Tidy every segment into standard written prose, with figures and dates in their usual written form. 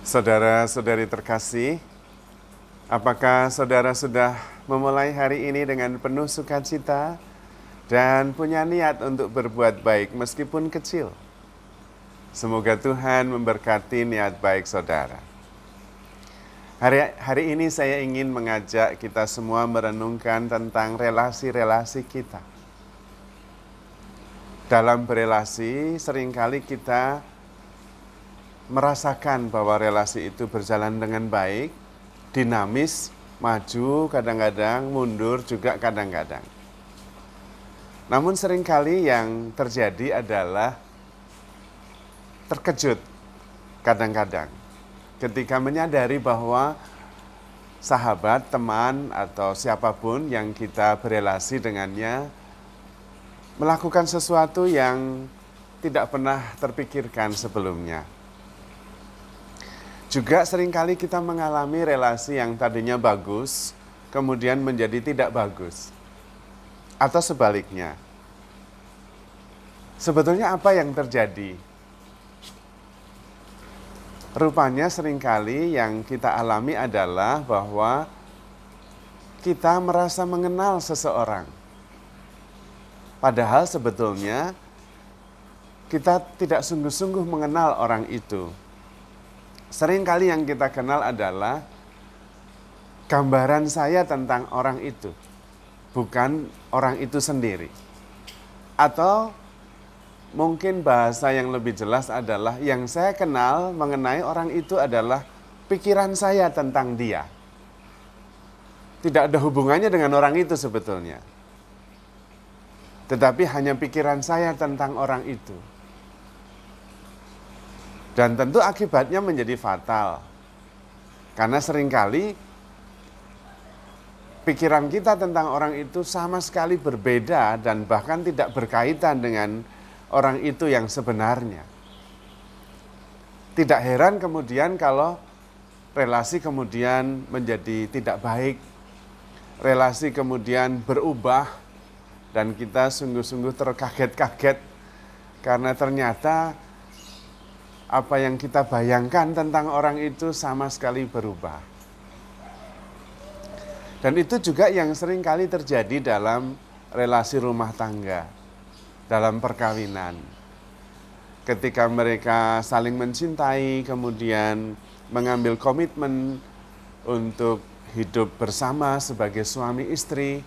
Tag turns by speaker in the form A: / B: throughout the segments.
A: Saudara-saudari terkasih, apakah saudara sudah memulai hari ini dengan penuh sukacita dan punya niat untuk berbuat baik meskipun kecil? Semoga Tuhan memberkati niat baik saudara. Hari ini saya ingin mengajak kita semua merenungkan tentang relasi-relasi kita. Dalam berelasi, seringkali kita merasakan bahwa relasi itu berjalan dengan baik, dinamis, maju kadang-kadang, mundur juga kadang-kadang. Namun seringkali yang terjadi adalah terkejut kadang-kadang ketika menyadari bahwa sahabat, teman, atau siapapun yang kita berelasi dengannya melakukan sesuatu yang tidak pernah terpikirkan sebelumnya. Juga seringkali kita mengalami relasi yang tadinya bagus, kemudian menjadi tidak bagus. Atau sebaliknya. Sebetulnya apa yang terjadi? Rupanya seringkali yang kita alami adalah bahwa kita merasa mengenal seseorang. Padahal sebetulnya kita tidak sungguh-sungguh mengenal orang itu. Seringkali yang kita kenal adalah gambaran saya tentang orang itu, bukan orang itu sendiri. Atau mungkin bahasa yang lebih jelas adalah yang saya kenal mengenai orang itu adalah pikiran saya tentang dia. Tidak ada hubungannya dengan orang itu sebetulnya. Tetapi hanya pikiran saya tentang orang itu. Dan tentu akibatnya menjadi fatal. Karena seringkali pikiran kita tentang orang itu sama sekali berbeda dan bahkan tidak berkaitan dengan orang itu yang sebenarnya. Tidak heran kemudian kalau relasi kemudian menjadi tidak baik, relasi kemudian berubah, dan kita sungguh-sungguh terkaget-kaget karena ternyata apa yang kita bayangkan tentang orang itu sama sekali berubah. Dan itu juga yang sering kali terjadi dalam relasi rumah tangga, dalam perkawinan. Ketika mereka saling mencintai, kemudian mengambil komitmen untuk hidup bersama sebagai suami istri,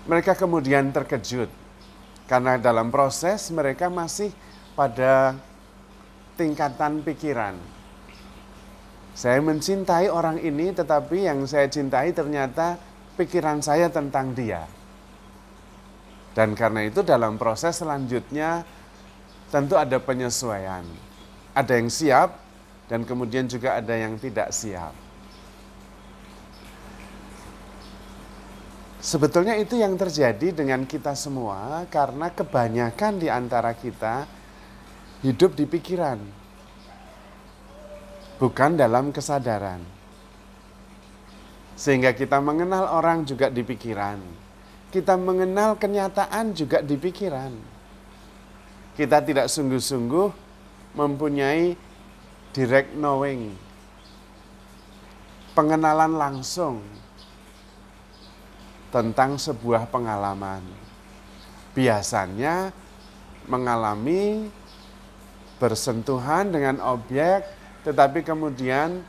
A: mereka kemudian terkejut. Karena dalam proses mereka masih pada tingkatan pikiran. Saya mencintai orang ini, tetapi yang saya cintai ternyata pikiran saya tentang dia. Dan karena itu dalam proses selanjutnya tentu ada penyesuaian. Ada yang siap dan kemudian juga ada yang tidak siap. Sebetulnya itu yang terjadi dengan kita semua karena kebanyakan di antara kita hidup di pikiran, bukan dalam kesadaran. Sehingga kita mengenal orang juga di pikiran. Kita mengenal kenyataan juga di pikiran. Kita tidak sungguh-sungguh mempunyai direct knowing, pengenalan langsung tentang sebuah pengalaman. Biasanya mengalami bersentuhan dengan objek, tetapi kemudian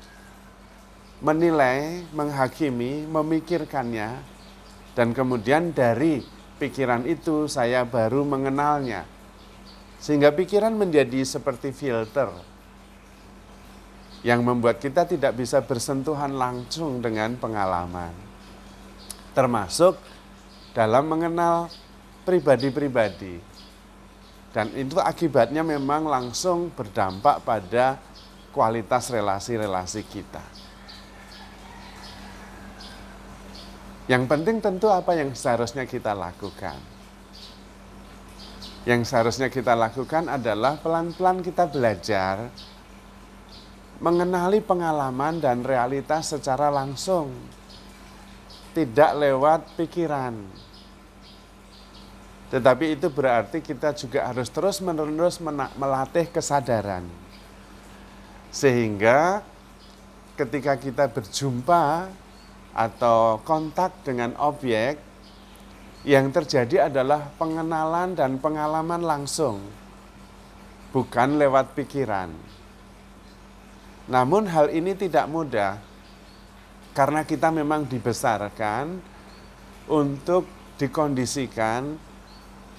A: menilai, menghakimi, memikirkannya, dan kemudian dari pikiran itu saya baru mengenalnya. Sehingga pikiran menjadi seperti filter yang membuat kita tidak bisa bersentuhan langsung dengan pengalaman. Termasuk dalam mengenal pribadi-pribadi. Dan itu akibatnya memang langsung berdampak pada kualitas relasi-relasi kita. Yang penting tentu apa yang seharusnya kita lakukan. Yang seharusnya kita lakukan adalah pelan-pelan kita belajar mengenali pengalaman dan realitas secara langsung. Tidak lewat pikiran. Tetapi itu berarti kita juga harus terus-menerus melatih kesadaran. Sehingga ketika kita berjumpa atau kontak dengan objek, yang terjadi adalah pengenalan dan pengalaman langsung, bukan lewat pikiran. Namun hal ini tidak mudah, karena kita memang dibesarkan untuk dikondisikan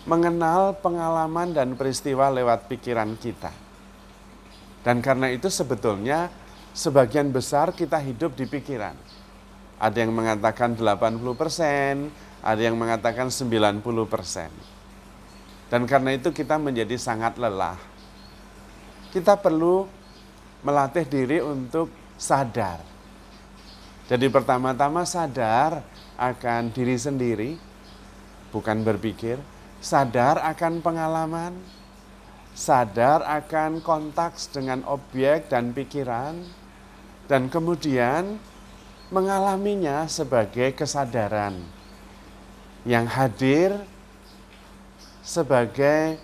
A: mengenal pengalaman dan peristiwa lewat pikiran kita. Dan karena itu sebetulnya sebagian besar kita hidup di pikiran. Ada yang mengatakan 80%, ada yang mengatakan 90%. Dan karena itu kita menjadi sangat lelah. Kita perlu melatih diri untuk sadar. Jadi pertama-tama sadar akan diri sendiri, bukan berpikir. Sadar akan pengalaman, sadar akan kontak dengan objek dan pikiran, dan kemudian mengalaminya sebagai kesadaran yang hadir sebagai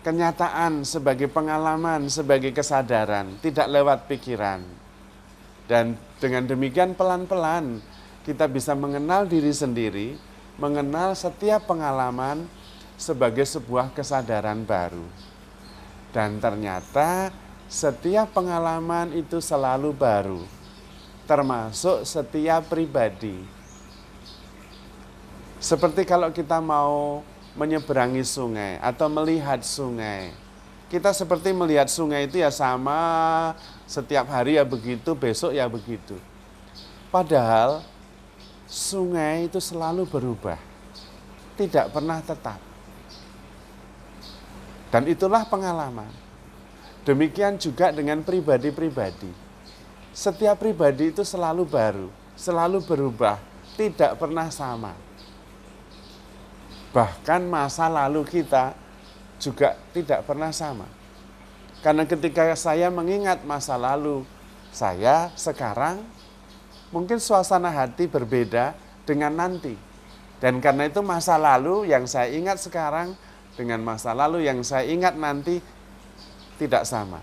A: kenyataan, sebagai pengalaman, sebagai kesadaran, tidak lewat pikiran. Dan dengan demikian pelan-pelan kita bisa mengenal diri sendiri, mengenal setiap pengalaman sebagai sebuah kesadaran baru. Dan ternyata setiap pengalaman itu selalu baru, termasuk setiap pribadi. Seperti kalau kita mau menyeberangi sungai atau melihat sungai. Kita seperti melihat sungai itu ya sama, setiap hari ya begitu, besok ya begitu. Padahal sungai itu selalu berubah, tidak pernah tetap. Dan itulah pengalaman. Demikian juga dengan pribadi-pribadi. Setiap pribadi itu selalu baru, selalu berubah, tidak pernah sama. Bahkan masa lalu kita juga tidak pernah sama. Karena ketika saya mengingat masa lalu saya sekarang, mungkin suasana hati berbeda dengan nanti. Dan karena itu masa lalu yang saya ingat sekarang dengan masa lalu yang saya ingat nanti tidak sama.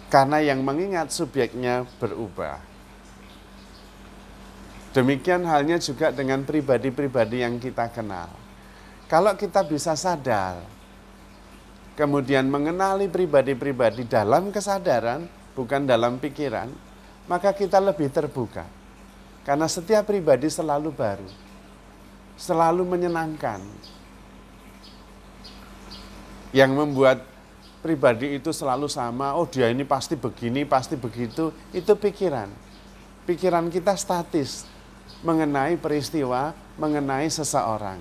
A: Karena yang mengingat subjeknya berubah. Demikian halnya juga dengan pribadi-pribadi yang kita kenal. Kalau kita bisa sadar, kemudian mengenali pribadi-pribadi dalam kesadaran, bukan dalam pikiran, maka kita lebih terbuka. Karena setiap pribadi selalu baru, selalu menyenangkan. Yang membuat pribadi itu selalu sama, oh dia ini pasti begini, pasti begitu, itu pikiran. Pikiran kita statis mengenai peristiwa, mengenai seseorang.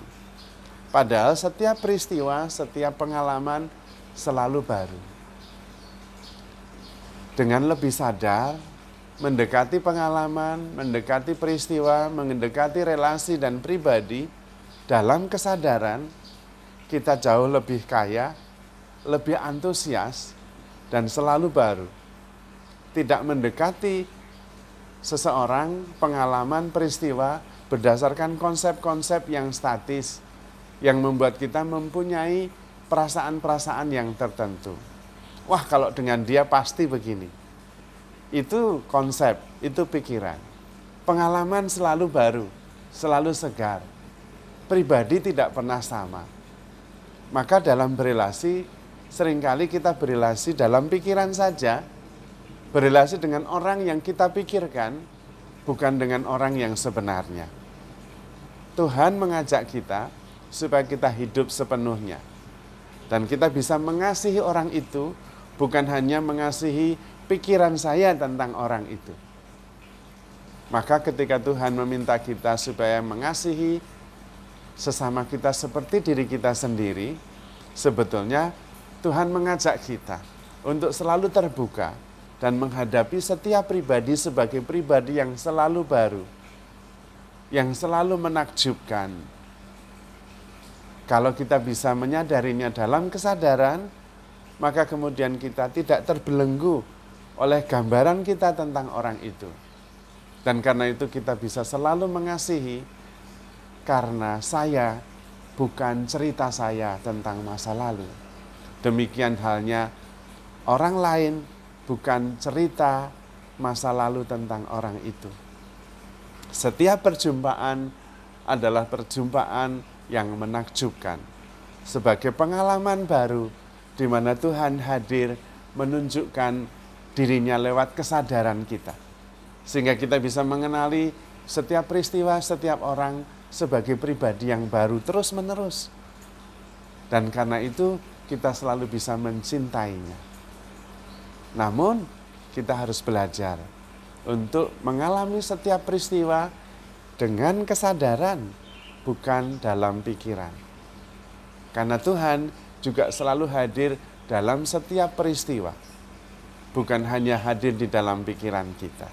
A: Padahal setiap peristiwa, setiap pengalaman selalu baru. Dengan lebih sadar, mendekati pengalaman, mendekati peristiwa, mendekati relasi dan pribadi, dalam kesadaran, kita jauh lebih kaya, lebih antusias, dan selalu baru. Tidak mendekati seseorang, pengalaman, peristiwa, berdasarkan konsep-konsep yang statis, yang membuat kita mempunyai perasaan-perasaan yang tertentu. Wah, kalau dengan dia pasti begini. Itu konsep, itu pikiran. Pengalaman selalu baru, selalu segar. Pribadi tidak pernah sama. Maka dalam berelasi, seringkali kita berelasi dalam pikiran saja, berelasi dengan orang yang kita pikirkan, bukan dengan orang yang sebenarnya. Tuhan mengajak kita supaya kita hidup sepenuhnya. Dan kita bisa mengasihi orang itu, bukan hanya mengasihi pikiran saya tentang orang itu. Maka ketika Tuhan meminta kita supaya mengasihi sesama kita seperti diri kita sendiri, sebetulnya Tuhan mengajak kita untuk selalu terbuka dan menghadapi setiap pribadi sebagai pribadi yang selalu baru, yang selalu menakjubkan. Kalau kita bisa menyadarinya dalam kesadaran, maka kemudian kita tidak terbelenggu oleh gambaran kita tentang orang itu. Dan karena itu kita bisa selalu mengasihi, karena saya bukan cerita saya tentang masa lalu. Demikian halnya orang lain bukan cerita masa lalu tentang orang itu. Setiap perjumpaan adalah perjumpaan yang menakjubkan, sebagai pengalaman baru di mana Tuhan hadir menunjukkan dirinya lewat kesadaran kita. Sehingga kita bisa mengenali setiap peristiwa, setiap orang sebagai pribadi yang baru terus-menerus. Dan karena itu kita selalu bisa mencintainya. Namun kita harus belajar untuk mengalami setiap peristiwa dengan kesadaran, bukan dalam pikiran. Karena Tuhan juga selalu hadir dalam setiap peristiwa, bukan hanya hadir di dalam pikiran kita.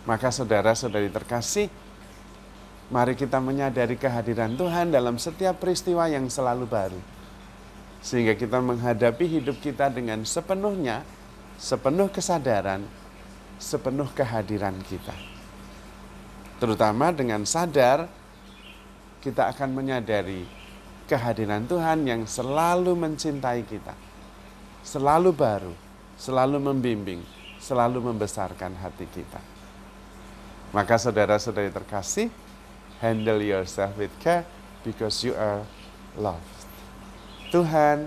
A: Maka saudara-saudari terkasih, mari kita menyadari kehadiran Tuhan dalam setiap peristiwa yang selalu baru. Sehingga kita menghadapi hidup kita dengan sepenuhnya, sepenuh kesadaran, sepenuh kehadiran kita. Terutama dengan sadar, kita akan menyadari kehadiran Tuhan yang selalu mencintai kita, selalu baru, selalu membimbing, selalu membesarkan hati kita. Maka saudara-saudari terkasih, handle yourself with care because you are loved. Tuhan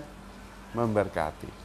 A: memberkati.